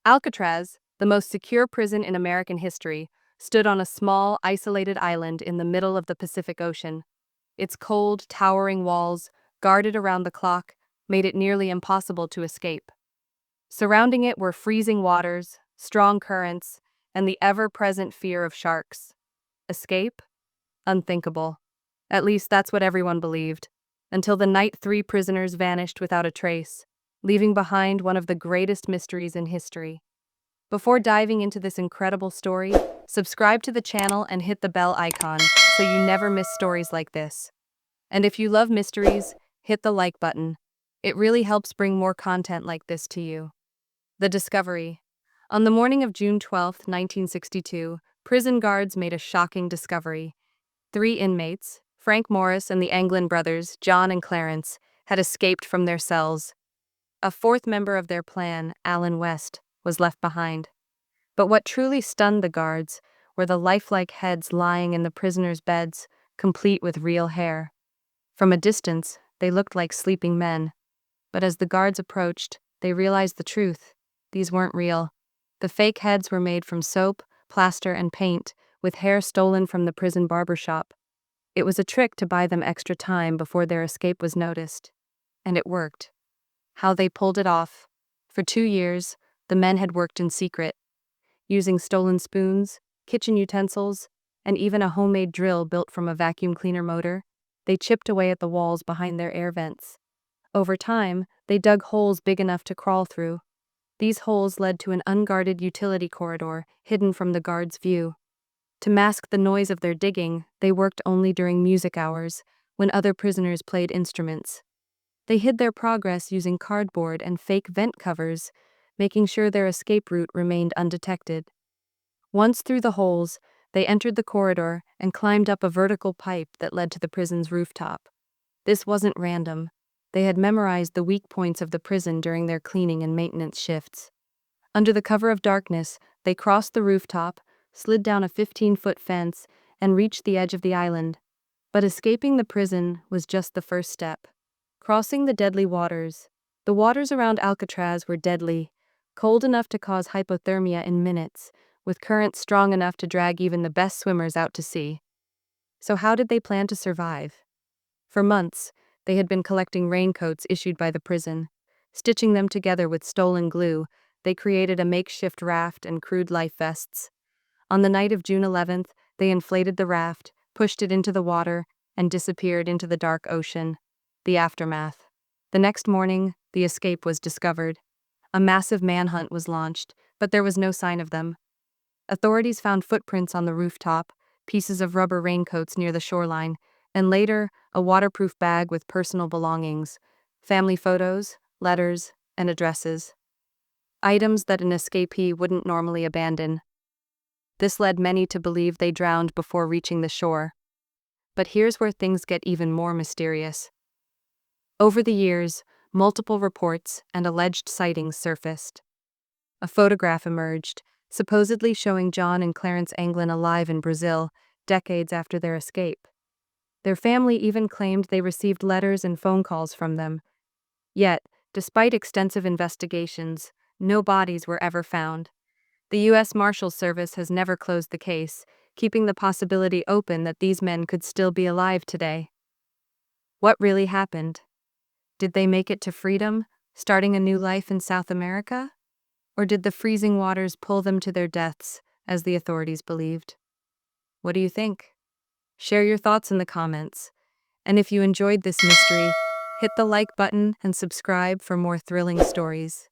Alcatraz, the most secure prison in American history, stood on a small, isolated island in the middle of the Pacific Ocean. Its cold, towering walls, guarded around the clock, made it nearly impossible to escape. Surrounding it were freezing waters, strong currents, and the ever-present fear of sharks. Escape? Unthinkable. At least that's what everyone believed, until the night 3 prisoners vanished without a trace, leaving behind one of the greatest mysteries in history. Before diving into this incredible story, subscribe to the channel and hit the bell icon so you never miss stories like this. And if you love mysteries, hit the like button. It really helps bring more content like this to you. The discovery. On the morning of June 12, 1962, prison guards made a shocking discovery. 3 inmates, Frank Morris and the Anglin brothers, John and Clarence, had escaped from their cells. A 4th member of their plan, Alan West, was left behind. But what truly stunned the guards were the lifelike heads lying in the prisoners' beds, complete with real hair. From a distance, they looked like sleeping men. But as the guards approached, they realized the truth. These weren't real. The fake heads were made from soap, plaster, and paint, with hair stolen from the prison barber shop. It was a trick to buy them extra time before their escape was noticed. And it worked. How they pulled it off. For 2 years, the men had worked in secret, using stolen spoons, kitchen utensils, and even a homemade drill built from a vacuum cleaner motor. They chipped away at the walls behind their air vents. Over time, they dug holes big enough to crawl through. These holes led to an unguarded utility corridor, hidden from the guards' view. To mask the noise of their digging, they worked only during music hours, when other prisoners played instruments. They hid their progress using cardboard and fake vent covers, making sure their escape route remained undetected. Once through the holes, they entered the corridor and climbed up a vertical pipe that led to the prison's rooftop. This wasn't random. They had memorized the weak points of the prison during their cleaning and maintenance shifts. Under the cover of darkness, they crossed the rooftop, slid down a 15-foot fence, and reached the edge of the island. But escaping the prison was just the first step. Crossing the deadly waters. The waters around Alcatraz were deadly, cold enough to cause hypothermia in minutes, with currents strong enough to drag even the best swimmers out to sea. So how did they plan to survive? For months, they had been collecting raincoats issued by the prison. Stitching them together with stolen glue, they created a makeshift raft and crude life vests. On the night of June 11th, they inflated the raft, pushed it into the water, and disappeared into the dark ocean. The aftermath. The next morning, the escape was discovered. A massive manhunt was launched, but there was no sign of them. Authorities found footprints on the rooftop, pieces of rubber raincoats near the shoreline, and later, a waterproof bag with personal belongings, family photos, letters, and addresses. Items that an escapee wouldn't normally abandon. This led many to believe they drowned before reaching the shore. But here's where things get even more mysterious. Over the years, multiple reports and alleged sightings surfaced. A photograph emerged, supposedly showing John and Clarence Anglin alive in Brazil, decades after their escape. Their family even claimed they received letters and phone calls from them. Yet, despite extensive investigations, no bodies were ever found. The U.S. Marshals Service has never closed the case, keeping the possibility open that these men could still be alive today. What really happened? Did they make it to freedom, starting a new life in South America? Or did the freezing waters pull them to their deaths, as the authorities believed? What do you think? Share your thoughts in the comments. And if you enjoyed this mystery, hit the like button and subscribe for more thrilling stories.